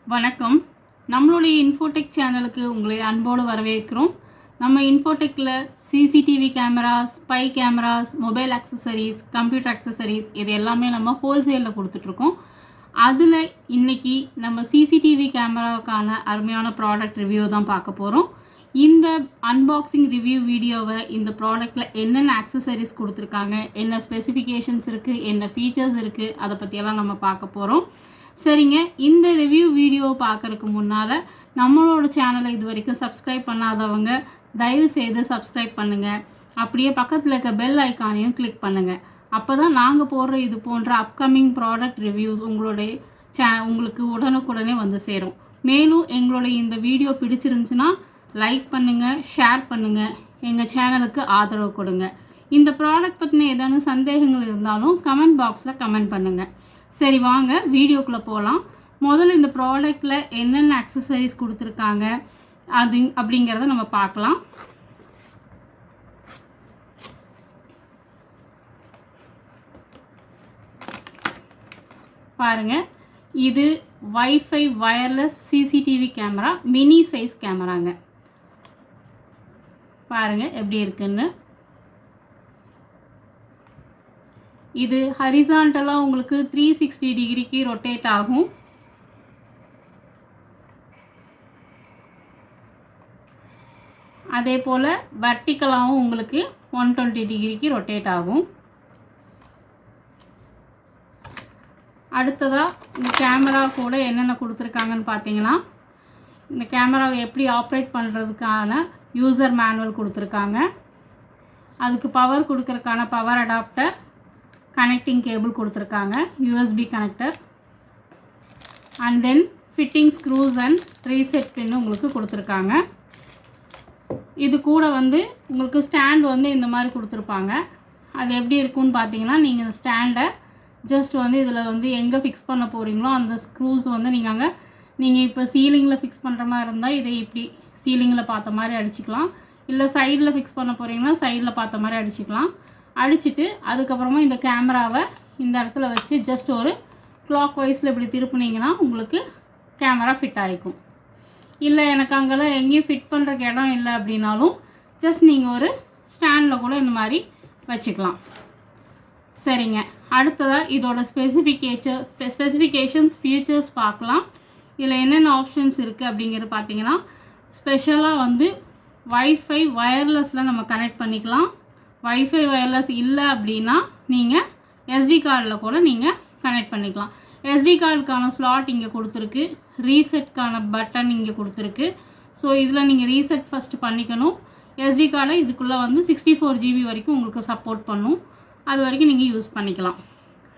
வணக்கம். நம்மளுடைய இன்ஃபோடெக் சேனலுக்கு உங்களை அன்போடு வரவேற்கிறோம். நம்ம இன்ஃபோடெக்கில் CCTV cameras, spy cameras, mobile accessories, computer accessories இது எல்லாமே நம்ம ஹோல்சேலில் கொடுத்துட்ருக்கோம். அதில் இன்றைக்கி நம்ம சிசிடிவி கேமராவுக்கான அருமையான ப்ராடக்ட் ரிவ்யூ தான் பார்க்க போகிறோம். இந்த அன்பாக்சிங் ரிவ்யூ வீடியோவை இந்த ப்ராடக்டில் என்னென்ன ஆக்சசரிஸ் கொடுத்துருக்காங்க, என்ன ஸ்பெசிஃபிகேஷன்ஸ் இருக்குது, என்ன ஃபீச்சர்ஸ் இருக்குது, அதை பற்றியெல்லாம் நம்ம பார்க்க போகிறோம். சரிங்க, இந்த ரிவ்யூ வீடியோவை பார்க்குறதுக்கு முன்னால் நம்மளோட சேனலை இது வரைக்கும் சப்ஸ்கிரைப் பண்ணாதவங்க தயவு செய்து சப்ஸ்கிரைப் பண்ணுங்கள். அப்படியே பக்கத்தில் இருக்க பெல் ஐக்கானையும் கிளிக் பண்ணுங்கள். அப்போ தான் நாங்கள் போடுற இது போன்ற அப்கமிங் ப்ராடக்ட் ரிவ்யூஸ் உங்களுக்கு உடனுக்குடனே வந்து சேரும். மேலும் எங்களுடைய இந்த வீடியோ பிடிச்சிருந்துச்சுன்னா லைக் பண்ணுங்கள், ஷேர் பண்ணுங்கள், எங்கள் சேனலுக்கு ஆதரவு கொடுங்க. இந்த ப்ராடக்ட் பற்றின ஏதாவது சந்தேகங்கள் இருந்தாலும் கமெண்ட் பாக்ஸில் கமெண்ட் பண்ணுங்கள். சரி, வாங்க வீடியோக்குள்ளே போகலாம். முதல்ல இந்த ப்ராடக்டில் என்னென்ன ஆக்சசரிஸ் கொடுத்துருக்காங்க அப்படிங்கிறத நம்ம பார்க்கலாம். பாருங்கள், இது Wi-Fi wireless CCTV camera, mini size கேமராங்க. பாருங்கள் எப்படி இருக்குன்னு. இது ஹரிசாண்டலாக உங்களுக்கு 360 டிகிரிக்கு ரொட்டேட் ஆகும். அதே போல் வெர்டிக்கலாகவும் உங்களுக்கு 120 டிகிரிக்கு ரொட்டேட் ஆகும். அடுத்ததாக இந்த கேமரா கூட என்னென்ன கொடுத்துருக்காங்கன்னு பார்த்தீங்கன்னா, இந்த கேமராவை எப்படி ஆப்ரேட் பண்ணுறதுக்கான யூசர் மேனுவல் கொடுத்துருக்காங்க. அதுக்கு பவர் கொடுக்கறதுக்கான பவர் அடாப்டர், கனெக்டிங் கேபிள் கொடுத்துருக்காங்க, USB connector, and then fitting screws and reset pin உங்களுக்கு கொடுத்துருக்காங்க. இது கூட உங்களுக்கு ஸ்டாண்ட் இந்த மாதிரி கொடுத்துருப்பாங்க. அது எப்படி இருக்குன்னு பார்த்தீங்கன்னா, நீங்கள் இந்த ஸ்டாண்டை ஜஸ்ட் இதில் எங்கே ஃபிக்ஸ் பண்ண போகிறீங்களோ அந்த ஸ்க்ரூஸ் நீங்கள் இப்போ சீலிங்கில் ஃபிக்ஸ் பண்ணுற மாதிரி இருந்தால் இதை இப்படி சீலிங்கில் பார்த்த மாதிரி அடிச்சுக்கலாம். இல்லை சைடில் ஃபிக்ஸ் பண்ண போகிறீங்கன்னா சைடில் பார்த்த மாதிரி அடிச்சுக்கலாம். அடிச்சுட்டு அதுக்கப்புறமா இந்த கேமராவை இந்த இடத்துல வச்சு ஜஸ்ட் ஒரு கிளாக் வைஸில் இப்படி திருப்புனீங்கன்னா உங்களுக்கு கேமரா ஃபிட் ஆகிக்கும். இல்லை எனக்கு அங்கெல்லாம் எங்கேயும் ஃபிட் பண்ணுறக்கு இடம் இல்லை அப்படின்னாலும் ஜஸ்ட் நீங்கள் ஒரு ஸ்டாண்டில் கூட இந்த மாதிரி வச்சுக்கலாம். சரிங்க, அடுத்ததாக இதோட ஸ்பெசிஃபிகேஷன்ஸ் ஃபீச்சர்ஸ் பார்க்கலாம். இதில் என்னென்ன ஆப்ஷன்ஸ் இருக்குது அப்படிங்கிறது பார்த்தீங்கன்னா, ஸ்பெஷலாக வைஃபை வயர்லெஸில் நம்ம கனெக்ட் பண்ணிக்கலாம். வைஃபை வயர்லெஸ் இல்லை அப்படின்னா நீங்கள் எஸ்டி கார்டில் கூட நீங்கள் கனெக்ட் பண்ணிக்கலாம். எஸ்டி கார்டுக்கான ஸ்லாட் இங்கே கொடுத்துருக்கு, ரீசெட்கான பட்டன் இங்கே கொடுத்துருக்கு. ஸோ இதில் நீங்கள் ரீசெட் ஃபஸ்ட்டு பண்ணிக்கணும். எஸ்டி கார்டை இதுக்குள்ளே 64 GB வரைக்கும் உங்களுக்கு சப்போர்ட் பண்ணும். அது வரைக்கும் நீங்கள் யூஸ் பண்ணிக்கலாம்.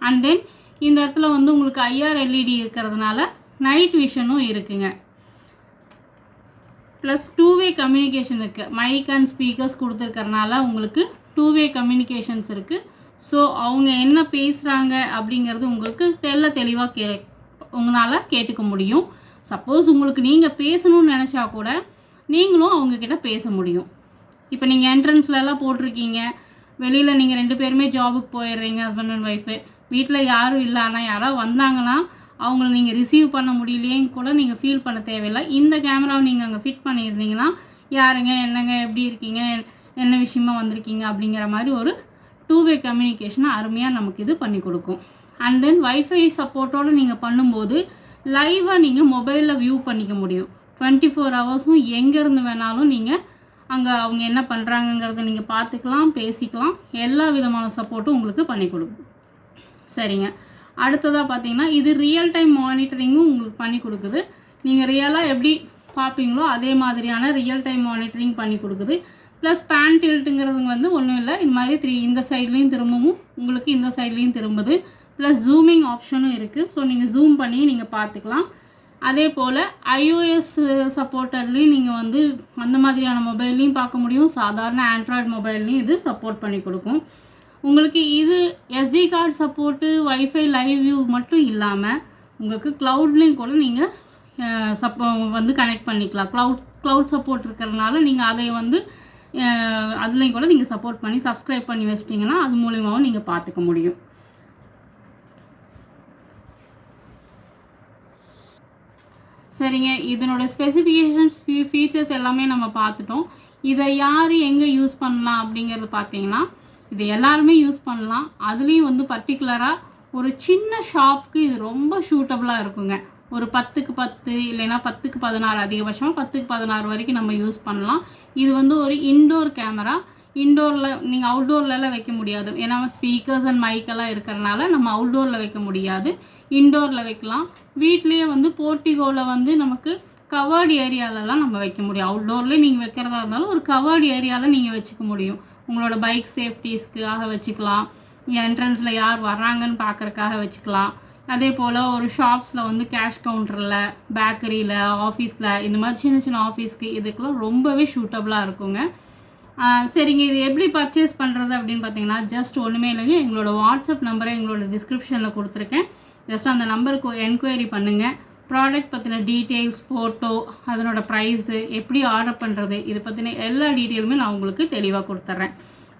அண்ட் தென் இந்த இடத்துல உங்களுக்கு IR LED இருக்கிறதுனால நைட் விஷனும் இருக்குங்க. ப்ளஸ் 2-வே கம்யூனிகேஷன் இருக்குது. மைக் அண்ட் ஸ்பீக்கர்ஸ் கொடுத்துருக்கறனால உங்களுக்கு 2-வே கம்யூனிகேஷன்ஸ் இருக்குது. ஸோ அவங்க என்ன பேசுகிறாங்க அப்படிங்கிறது உங்களுக்கு தெளிவாக உங்களால் கேட்டுக்க முடியும். சப்போஸ் உங்களுக்கு நீங்கள் பேசணும்னு நினச்சா கூட நீங்களும் அவங்கக்கிட்ட பேச முடியும். இப்போ நீங்கள் என்ட்ரன்ஸ்லலாம் போட்டிருக்கீங்க, வெளியில் நீங்கள் 2 பேருமே ஜாபுக்கு போயிடுறீங்க, ஹஸ்பண்ட் அண்ட் ஒய்ஃபு, வீட்டில் யாரும் இல்லை, ஆனால் யாராவது வந்தாங்கன்னா அவங்கள நீங்கள் ரிசீவ் பண்ண முடியலையேன்னு கூட நீங்கள் ஃபீல் பண்ண தேவையில்லை. இந்த கேமராவை நீங்கள் அங்கே ஃபிட் பண்ணியிருந்தீங்கன்னா, யாருங்க, என்னங்க, எப்படி இருக்கீங்க, என்ன விஷயமா வந்திருக்கீங்க அப்படிங்கிற மாதிரி ஒரு 2-வே கம்யூனிகேஷனை அருமையாக நமக்கு இது பண்ணி கொடுக்கும். அண்ட் தென் வைஃபை சப்போர்ட்டோடு நீங்கள் பண்ணும்போது லைவாக நீங்கள் மொபைலில் வியூ பண்ணிக்க முடியும். 24 ஹவர்ஸும் எங்கேருந்து வேணாலும் நீங்கள் அங்கே அவங்க என்ன பண்ணுறாங்கங்கிறத நீங்கள் பார்த்துக்கலாம், பேசிக்கலாம். எல்லா விதமான சப்போர்ட்டும் உங்களுக்கு பண்ணி கொடுக்கும். சரிங்க, அடுத்ததாக பார்த்தீங்கன்னா, இது ரியல் டைம் மானிட்டரிங்கும் உங்களுக்கு பண்ணி கொடுக்குது. நீங்கள் ரியலாக எப்படி பார்ப்பீங்களோ அதே மாதிரியான ரியல் டைம் மானிட்டரிங் பண்ணி கொடுக்குது. ப்ளஸ் பேன் டில்ட்டுங்கிறது ஒன்றும் இல்லை, இது மாதிரி இந்த சைட்லேயும் திரும்பவும் உங்களுக்கு இந்த சைட்லேயும் திரும்புது. ப்ளஸ் ஜூமிங் ஆப்ஷனும் இருக்குது. ஸோ நீங்கள் ஜூம் பண்ணி நீங்கள் பார்த்துக்கலாம். அதே போல் iOS சப்போர்ட்டர்லேயும் நீங்கள் அந்த மாதிரியான மொபைல்லையும் பார்க்க முடியும். சாதாரண ஆண்ட்ராய்டு மொபைல்லையும் இது சப்போர்ட் பண்ணி கொடுக்கும். உங்களுக்கு இது SD card support, wifi live view மட்டும் இல்லாமல் உங்களுக்கு க்ளவுட்லேயும் கூட நீங்கள் கனெக்ட் பண்ணிக்கலாம். க்ளவுட் சப்போர்ட் இருக்கிறதுனால நீங்கள் அதை அதுலேயும் கூட நீங்கள் சப்போர்ட் பண்ணி சப்ஸ்கிரைப் பண்ணி வச்சிட்டிங்கன்னா அது மூலியமாகவும் நீங்கள் பார்த்துக்க முடியும். சரிங்க, இதனோட ஸ்பெசிஃபிகேஷன்ஸ் ஃபீச்சர்ஸ் எல்லாமே நம்ம பார்த்துட்டோம். இதை யார் எங்கே யூஸ் பண்ணலாம் அப்படிங்கிறது பார்த்தீங்கன்னா, இது எல்லாருமே யூஸ் பண்ணலாம். அதுலேயும் வந்து பர்டிகுலராக ஒரு சின்ன ஷாப்புக்கு இது ரொம்ப சூட்டபுளாக இருக்குங்க. ஒரு 10க்கு 10 இல்லைன்னா 10க்கு 16, அதிகபட்சமாக 10க்கு 16 வரைக்கும் நம்ம யூஸ் பண்ணலாம். இது வந்து ஒரு இன்டோர் கேமரா. இன்டோரில் நீங்கள் அவுட்டோர்லலாம் வைக்க முடியாது, ஏன்னா ஸ்பீக்கர்ஸ் அண்ட் மைக்கெல்லாம் இருக்கிறனால நம்ம அவுட்டோரில் வைக்க முடியாது, இன்டோரில் வைக்கலாம். வீட்லேயே வந்து போர்ட்டிகோவில் வந்து நமக்கு கவர்டு ஏரியாலலாம் நம்ம வைக்க முடியும். அவுட்டோர்லேயே நீங்கள் வைக்கிறதா இருந்தாலும் ஒரு கவர்டு ஏரியாவில் நீங்கள் வச்சுக்க முடியும். உங்களோட பைக் சேஃப்டிஸ்க்காக வச்சுக்கலாம், என்ட்ரன்ஸில் யார் வர்றாங்கன்னு பார்க்குறக்காக வச்சுக்கலாம். அதே போல் ஒரு ஷாப்ஸில் வந்து கேஷ் கவுண்டரில், பேக்கரியில், ஆஃபீஸில், இந்த மாதிரி சின்ன சின்ன ஆஃபீஸ்க்கு இதுக்கெல்லாம் ரொம்பவே சூட்டபுளாக இருக்குங்க. சரிங்க, இது எப்படி பர்ச்சேஸ் பண்ணுறது அப்படின்னு பார்த்தீங்கன்னா, ஜஸ்ட் ஒன்றுமே இல்லைங்க, எங்களோட வாட்ஸ்அப் நம்பரை எங்களோட டிஸ்கிரிப்ஷனில் கொடுத்துருக்கேன். ஜஸ்ட் அந்த நம்பருக்கு என்கொயரி பண்ணுங்கள். ப்ராடக்ட் பற்றின டீட்டெயில்ஸ், ஃபோட்டோ, அதனோட ப்ரைஸு, எப்படி ஆர்டர் பண்ணுறது, இதை பற்றின எல்லா டீட்டெயிலுமே நான் உங்களுக்கு தெளிவாக கொடுத்துட்றேன்.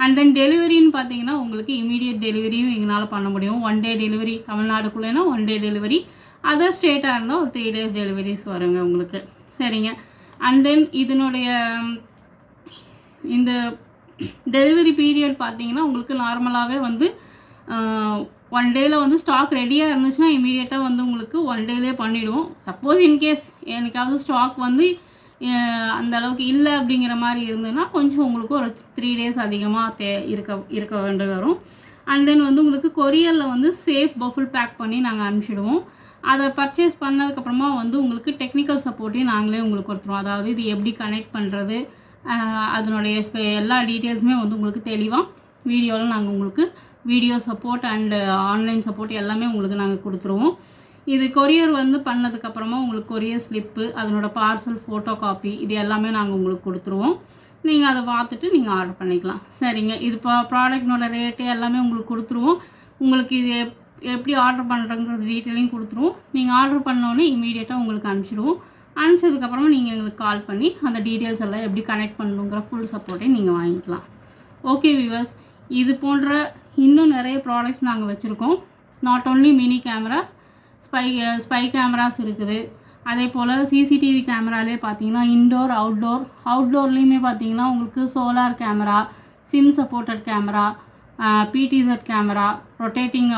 அண்ட் தென் டெலிவரின்னு பார்த்தீங்கன்னா, உங்களுக்கு இமீடியட் டெலிவரியும் எங்களால் பண்ண முடியும். 1 டே டெலிவரி, தமிழ்நாடுக்குள்ளேனா 1 டே டெலிவரி, அதர் ஸ்டேட்டாக இருந்தால் ஒரு 3 days டெலிவரிஸ் வருங்க உங்களுக்கு. சரிங்க, அண்ட் தென் இதனுடைய இந்த டெலிவரி பீரியட் பார்த்தீங்கன்னா, உங்களுக்கு நார்மலாகவே வந்து 1 டேயில் வந்து ஸ்டாக் ரெடியாக இருந்துச்சுன்னா இமீடியட்டாக வந்து உங்களுக்கு 1 டேலேயே பண்ணிவிடுவோம். சப்போஸ் இன்கேஸ் எனக்காவது ஸ்டாக் வந்து அந்த அளவுக்கு இல்லை அப்படிங்கிற மாதிரி இருந்ததுன்னா கொஞ்சம் உங்களுக்கு ஒரு 3 days அதிகமாக இருக்க வேண்டி வரும். அண்ட் தென் வந்து உங்களுக்கு கொரியரில் வந்து சேஃப் பஃபுல் பேக் பண்ணி நாங்கள் அனுப்பிச்சிடுவோம். அதை பர்ச்சேஸ் பண்ணதுக்கப்புறமா வந்து உங்களுக்கு டெக்னிக்கல் சப்போர்ட்டையும் நாங்களே உங்களுக்கு கொடுத்துருவோம். அதாவது இது எப்படி கனெக்ட் பண்ணுறது, அதனுடைய எல்லா டீட்டெயில்ஸுமே வந்து உங்களுக்கு தெளிவாக வீடியோவில் நாங்கள் உங்களுக்கு video support and online support எல்லாமே உங்களுக்கு நாங்கள் கொடுத்துருவோம். இது கொரியர் வந்து பண்ணதுக்கப்புறமா உங்களுக்கு கொரியர் ஸ்லிப்பு, அதனோட பார்சல் ஃபோட்டோ காப்பி, இது எல்லாமே நாங்கள் உங்களுக்கு கொடுத்துருவோம். நீங்கள் அதை பார்த்துட்டு நீங்கள் ஆர்டர் பண்ணிக்கலாம். சரிங்க, இது ப்ராடக்ட்னோட ரேட்டு எல்லாமே உங்களுக்கு கொடுத்துருவோம். உங்களுக்கு இது எப்படி ஆர்டர் பண்ணுறங்கிற டீட்டெயிலையும் கொடுத்துருவோம். நீங்கள் ஆர்டர் பண்ணோன்னே இமீடியட்டாக உங்களுக்கு அனுப்பிச்சிடுவோம். அனுப்பிச்சதுக்கப்புறமா நீங்கள் எங்களுக்கு கால் பண்ணி அந்த டீட்டெயில்ஸ் எல்லாம் எப்படி கனெக்ட் பண்ணணுங்கிற ஃபுல் சப்போர்ட்டையும் நீங்கள் வாங்கிக்கலாம். ஓகே வியூவர்ஸ், இது போன்ற இன்னும் நிறைய ப்ராடக்ட்ஸ் நாங்கள் வச்சுருக்கோம். Not only mini cameras, spy cameras இருக்குது. அதே போல் சிசிடிவி கேமராலே பார்த்தீங்கன்னா இன்டோர், அவுட்டோர்லேயுமே பார்த்தீங்கன்னா உங்களுக்கு solar camera, SIM supported camera, பிடிசெட் கேமரா, ரொட்டேட்டிங்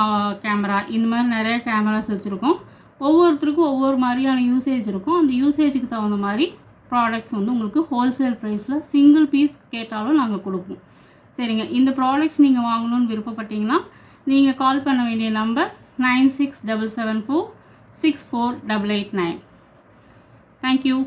கேமரா, இந்த மாதிரி நிறைய கேமராஸ் வச்சுருக்கோம். ஒவ்வொருத்தருக்கும் ஒவ்வொரு மாதிரியான யூசேஜ் இருக்கும். அந்த யூசேஜுக்கு தகுந்த மாதிரி ப்ராடக்ட்ஸ் வந்து உங்களுக்கு ஹோல்சேல் ப்ரைஸில் சிங்கிள் பீஸ் கேட்டாலும் நாங்கள் கொடுப்போம். சரிங்க, இந்த ப்ராடக்ட்ஸ் நீங்கள் வாங்கணும்னு விருப்பப்பட்டீங்கன்னா நீங்கள் கால் பண்ண வேண்டிய நம்பர் 9677464889. Thank you.